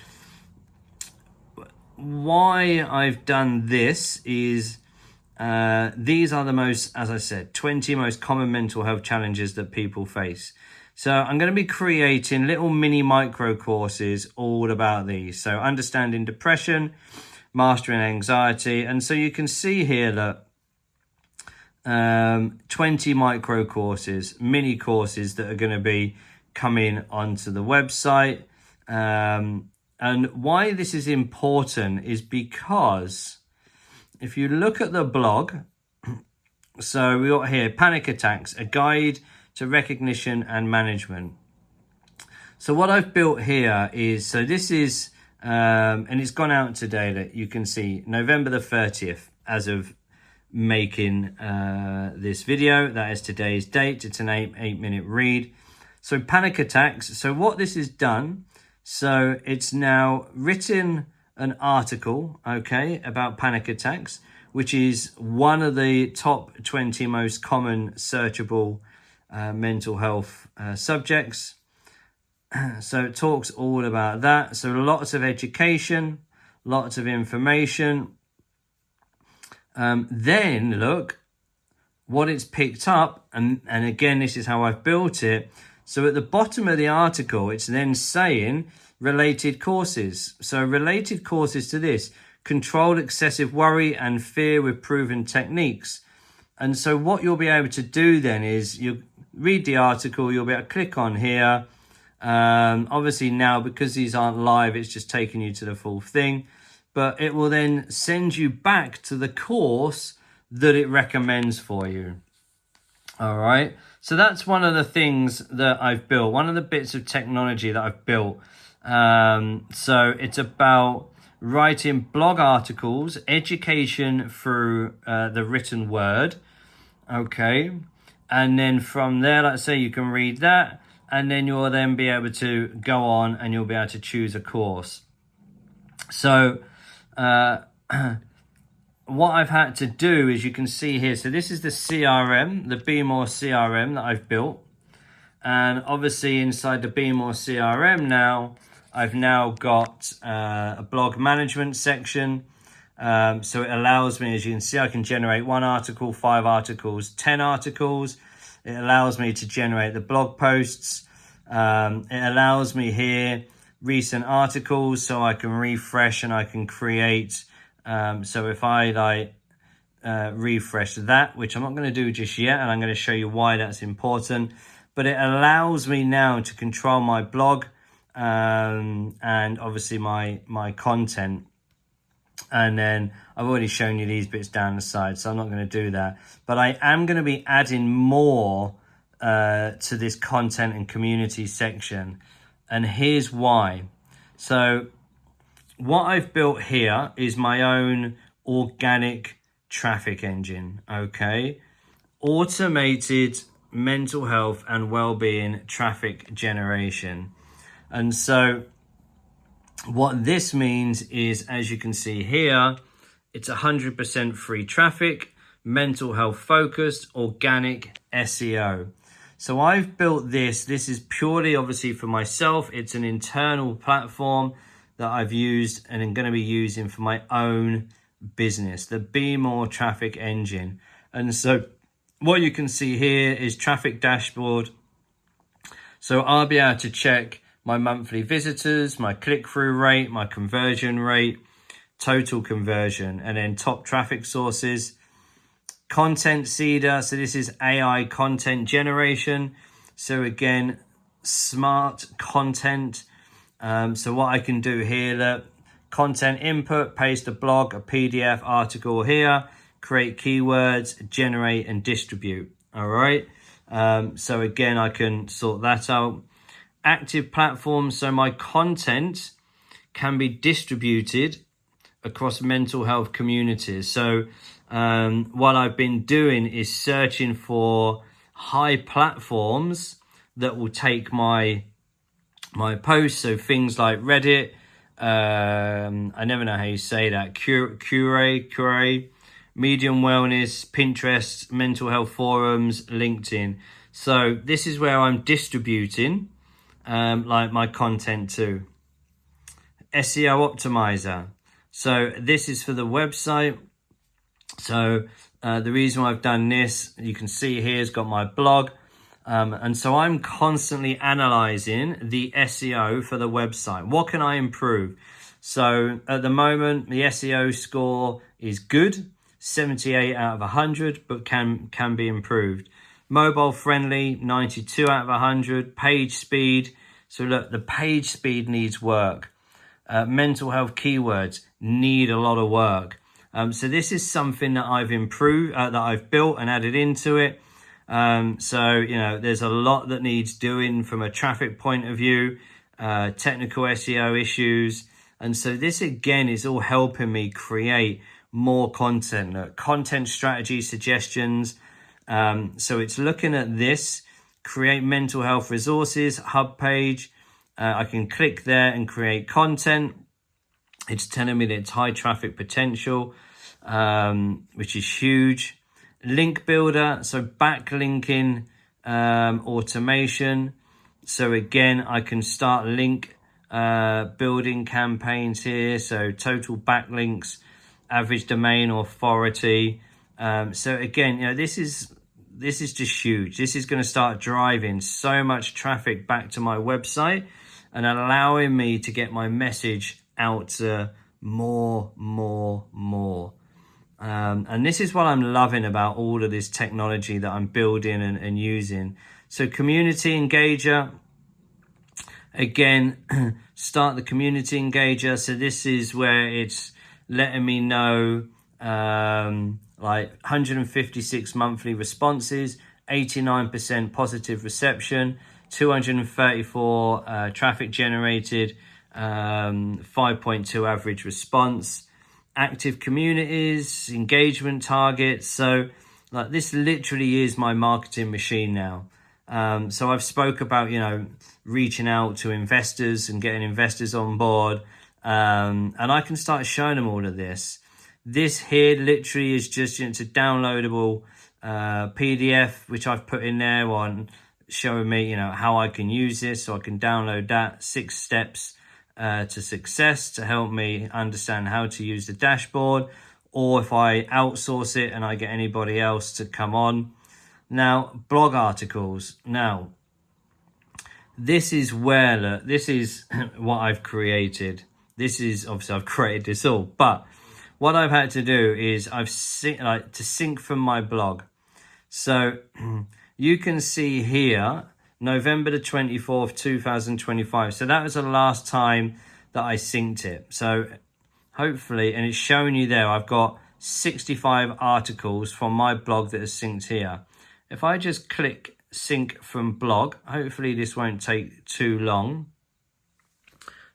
why I've done this is these are the most, as I said, 20 most common mental health challenges that people face. So I'm going to be creating little mini micro courses all about these. So understanding depression, mastering anxiety. And so you can see here that 20 micro courses, mini courses that are going to be coming onto the website. And why this is important is because if you look at the blog, so we got here, Panic Attacks, a guide to recognition and management. So what I've built here is, so this is, and it's gone out today, that you can see November the 30th as of making this video. That is today's date. It's an 8-minute read. So Panic Attacks. So what this has done, so it's now written an article, okay, about panic attacks, which is one of the top 20 most common searchable mental health subjects. So it talks all about that. So lots of education, lots of information. Then look what it's picked up. And again, this is how I've built it. So at the bottom of the article, it's then saying related courses. So related courses to this: control excessive worry and fear with proven techniques. And so what you'll be able to do then is you read the article, you'll be able to click on here. Obviously now, because these aren't live, it's just taking you to the full thing, but it will then send you back to the course that it recommends for you. All right. So that's one of the things that I've built, one of the bits of technology that I've built. So it's about writing blog articles, education through the written word. Okay. And then from there, like I say, you can read that, and then you'll then be able to go on and you'll be able to choose a course. So what I've had to do is, you can see here, so this is the CRM, the BeMore CRM that I've built. And obviously inside the BeMore CRM now, I've now got a blog management section. So it allows me, as you can see, I can generate 1 article, 5 articles, 10 articles. It allows me to generate the blog posts. It allows me here recent articles, so I can refresh and I can create. So if I refresh that, which I'm not going to do just yet, and I'm going to show you why that's important, but it allows me now to control my blog and obviously my content. And then I've already shown you these bits down the side, so I'm not going to do that. But I am going to be adding more to this content and community section. And here's why. So what I've built here is my own organic traffic engine, okay? Automated mental health and well-being traffic generation. And so what this means is, as you can see here, it's 100% free traffic, mental health focused, organic SEO. So I've built this. This is purely obviously for myself. It's an internal platform that I've used and I'm going to be using for my own business, the BeMore traffic engine. And so what you can see here is traffic dashboard. So I'll be able to check my monthly visitors, my click-through rate, my conversion rate, total conversion, and then top traffic sources. Content seeder, so this is AI content generation. So again, smart content. So what I can do here, look, content input, paste a blog, a PDF article here, create keywords, generate and distribute. All right. So again, I can sort that out. Active platforms, so my content can be distributed across mental health communities. So what I've been doing is searching for high platforms that will take my posts. So things like Reddit, I never know how you say that, Cure, Medium Wellness, Pinterest, mental health forums, LinkedIn. So this is where I'm distributing like my content to. SEO optimizer. So this is for the website. So the reason why I've done this, you can see here, it's got my blog. And so I'm constantly analyzing the SEO for the website. What can I improve? So at the moment, the SEO score is good. 78 out of 100, but can be improved. Mobile friendly, 92 out of 100. Page speed. So look, the page speed needs work. Mental health keywords need a lot of work. So this is something that I've improved, that I've built and added into it. So, you know, there's a lot that needs doing from a traffic point of view, technical SEO issues. And so this, again, is all helping me create more content, content strategy suggestions. So it's looking at this, create mental health resources, hub page. I can click there and create content. It's telling me that it's high traffic potential, which is huge. Link builder, so backlinking automation. So again, I can start link building campaigns here. So total backlinks, average domain authority. So again, you know, this is just huge. This is going to start driving so much traffic back to my website and allowing me to get my message out to more. And this is what I'm loving about all of this technology that I'm building and using. So community engager, again, start the community engager. So this is where it's letting me know like 156 monthly responses, 89% positive reception, 234 traffic generated, 5.2 average response, active communities, engagement targets. So like this literally is my marketing machine now. So I've spoke about, you know, reaching out to investors and getting investors on board. And I can start showing them all of this. This here literally is just, you know, it's a downloadable PDF, which I've put in there on showing me, you know, how I can use this. So I can download that 6 steps to success to help me understand how to use the dashboard, or if I outsource it and I get anybody else to come on. Now, blog articles. Now, this is where, look, this is what I've created. This is, obviously I've created this all, but what I've had to do is I've to sync from my blog. So you can see here, November the 24th, 2025. So that was the last time that I synced it. So hopefully, and it's showing you there, I've got 65 articles from my blog that are synced here. If I just click sync from blog, hopefully this won't take too long.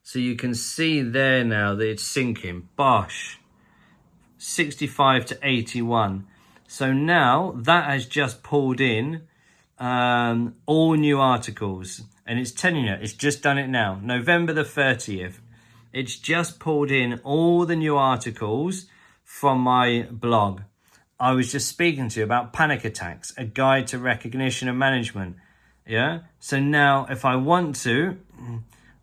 So you can see there now that it's syncing. Bosh. 65 to 81. So now that has just pulled in all new articles, and it's telling you it's just done it now, November the 30th. It's just pulled in all the new articles from my blog. I was just speaking to you about panic attacks, a guide to recognition and management. Yeah. So now if I want to,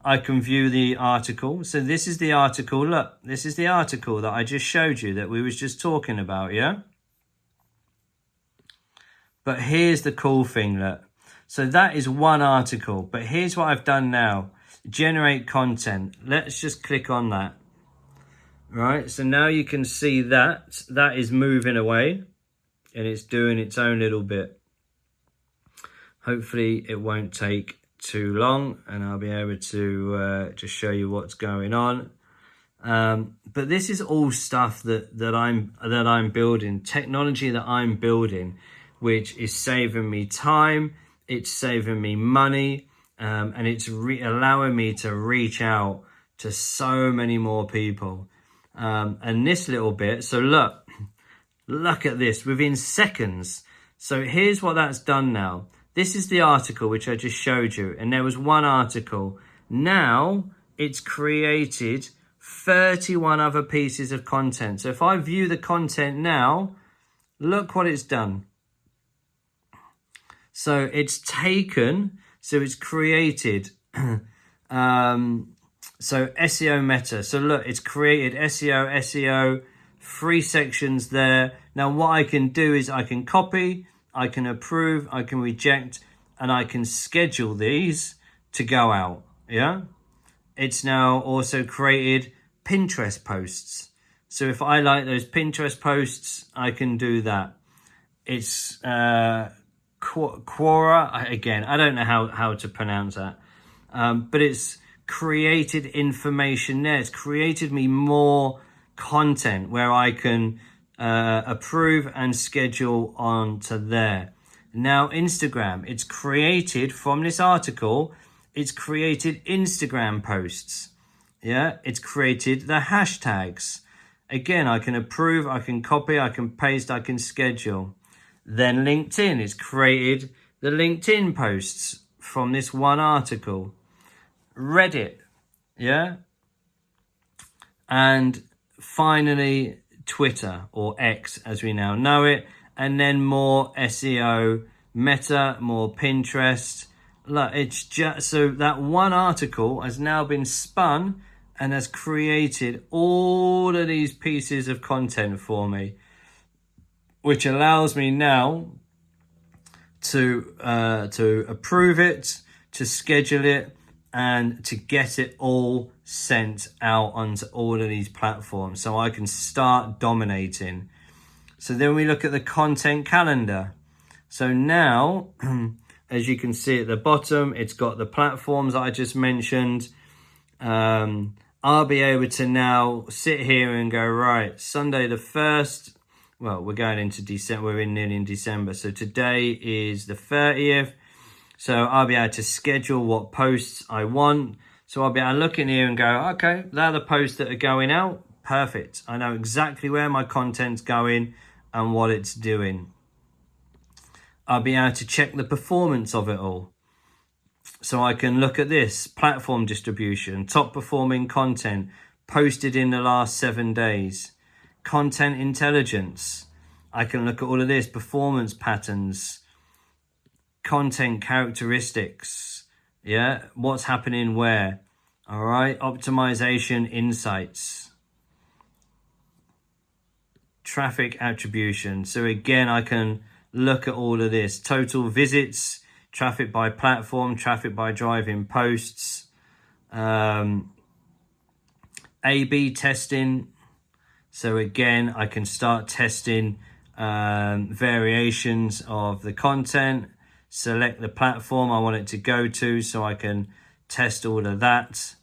I can view the article. So this is the article. Look, this is the article that I just showed you that we was just talking about, yeah? But here's the cool thing, look. So that is one article, but here's what I've done now. Generate content. Let's just click on that. Right, so now you can see that is moving away and it's doing its own little bit. Hopefully it won't take too long and I'll be able to just show you what's going on. But this is all stuff that I'm building, technology that I'm building, which is saving me time, it's saving me money, and it's allowing me to reach out to so many more people. And this little bit, so look at this within seconds. So here's what that's done now. This is the article which I just showed you, and there was one article. Now it's created 31 other pieces of content. So if I view the content now, look what it's done. So it's taken, so it's created, so SEO meta. So look, it's created SEO, 3 sections there. Now what I can do is I can copy, I can approve, I can reject, and I can schedule these to go out, yeah? It's now also created Pinterest posts. So if I like those Pinterest posts, I can do that. It's Quora. Again, I don't know how to pronounce that. But it's created information there. It's created me more content where I can approve and schedule onto there. Now, Instagram, it's created from this article, it's created Instagram posts. Yeah, it's created the hashtags. Again, I can approve, I can copy, I can paste, I can schedule. Then LinkedIn, it's created the LinkedIn posts from this one article. Reddit, yeah? And finally, Twitter, or X as we now know it. And then more SEO, Meta, more Pinterest. Look, it's just so that one article has now been spun and has created all of these pieces of content for me, which allows me now to approve it, to schedule it, and to get it all sent out onto all of these platforms so I can start dominating. So then we look at the content calendar. So now, as you can see at the bottom, it's got the platforms that I just mentioned. I'll be able to now sit here and go, right, Sunday the 1st, well, we're going into December, we're nearly in December. So today is the 30th. So I'll be able to schedule what posts I want. So I'll be able to look in here and go, okay, they're the posts that are going out. Perfect. I know exactly where my content's going and what it's doing. I'll be able to check the performance of it all. So I can look at this platform distribution, top performing content posted in the last 7 days, content intelligence. I can look at all of this, performance patterns, content characteristics. Yeah, what's happening where? All right, optimization insights, traffic attribution. So again, I can look at all of this, total visits, traffic by platform, traffic by driving posts, A/B testing. So again, I can start testing variations of the content, select the platform I want it to go to so I can test all of that.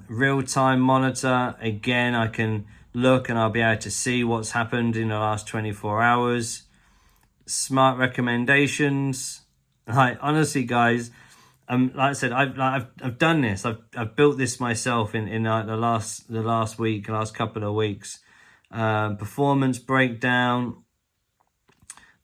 Real-time monitor, again, I can look and I'll be able to see what's happened in the last 24 hours. Smart recommendations. Like, honestly, guys, like I said, I've done this. I've built this myself in the last couple of weeks. Performance breakdown,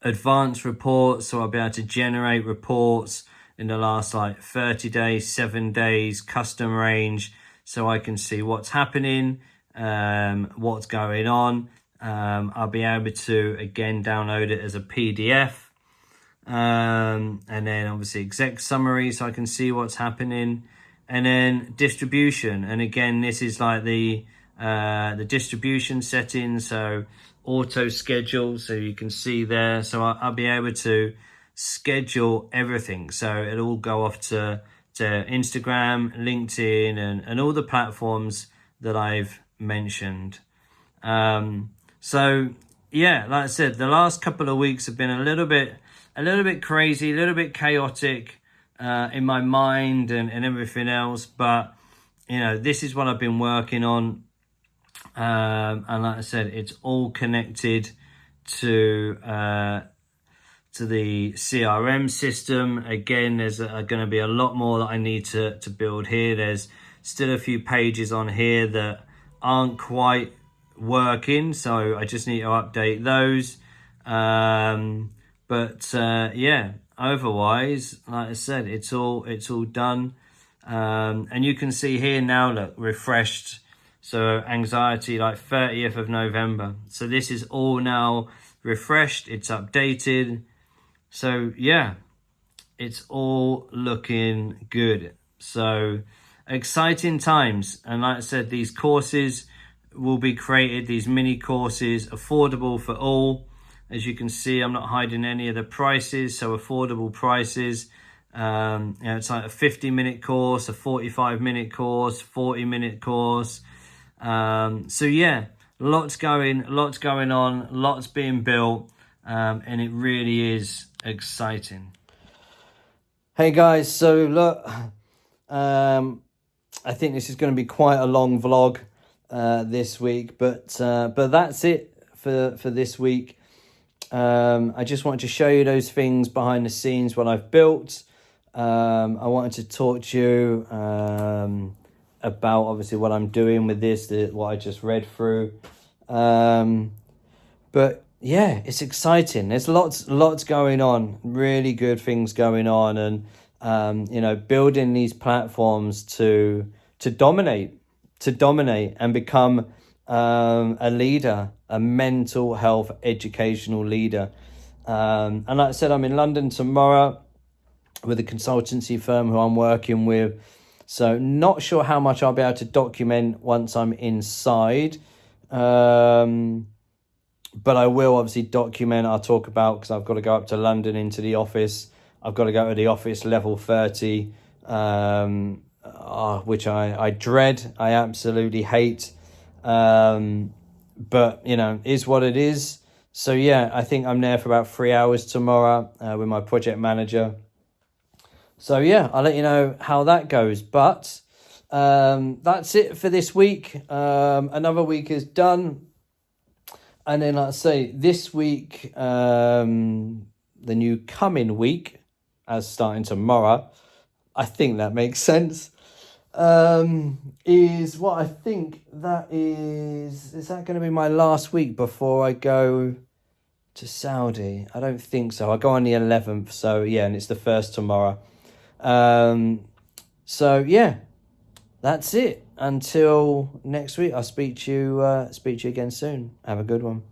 advanced reports. So I'll be able to generate reports in the last 30 days, 7 days, custom range, so I can see what's happening, what's going on. I'll be able to again download it as a PDF. And then obviously exec summary, so I can see what's happening, and then distribution. And again, this is like the distribution settings, so auto schedule, so you can see there. So I'll be able to schedule everything, so it'll all go off to Instagram, LinkedIn, and all the platforms that I've mentioned. So yeah, like I said, the last couple of weeks have been a little bit crazy, a little bit chaotic in my mind and everything else. But, this is what I've been working on. And like I said, it's all connected to the CRM system. Again, there's going to be a lot more that I need to build here. There's still a few pages on here that aren't quite working, so I just need to update those. But yeah, otherwise, like I said, it's all done. And you can see here now, look, refreshed. So anxiety, 30th of November. So this is all now refreshed. It's updated. So yeah, it's all looking good. So exciting times. And like I said, these courses will be created, these mini courses, affordable for all. As you can see, I'm not hiding any of the prices, so affordable prices. It's like a 50-minute course, a 45-minute course, 40-minute course. So yeah, lots going on, lots being built, and it really is exciting. Hey guys, so look, I think this is going to be quite a long vlog this week, but that's it for this week. I just wanted to show you those things behind the scenes, what I've built. I wanted to talk to you about obviously what I'm doing with this, what I just read through. But yeah, it's exciting. There's lots going on, really good things going on, and you know, building these platforms to dominate and become a leader, a mental health educational leader. And like I said, I'm in London tomorrow with a consultancy firm who I'm working with. So not sure how much I'll be able to document once I'm inside. But I will obviously document. I'll talk about, because I've got to go up to London into the office. I've got to go to the office level 30, which I dread. I absolutely hate. But, you know, is what it is. So, yeah, I think I'm there for about 3 hours tomorrow with my project manager. So, yeah, I'll let you know how that goes. But that's it for this week. Another week is done. And then, like I say, this week, the new coming week, as starting tomorrow, I think that makes sense, is what I think that is that going to be my last week before I go to Saudi? I don't think so. I go on the 11th, so yeah, and it's the first tomorrow. So yeah, that's it. Until next week, I'll speak to you again soon. Have a good one.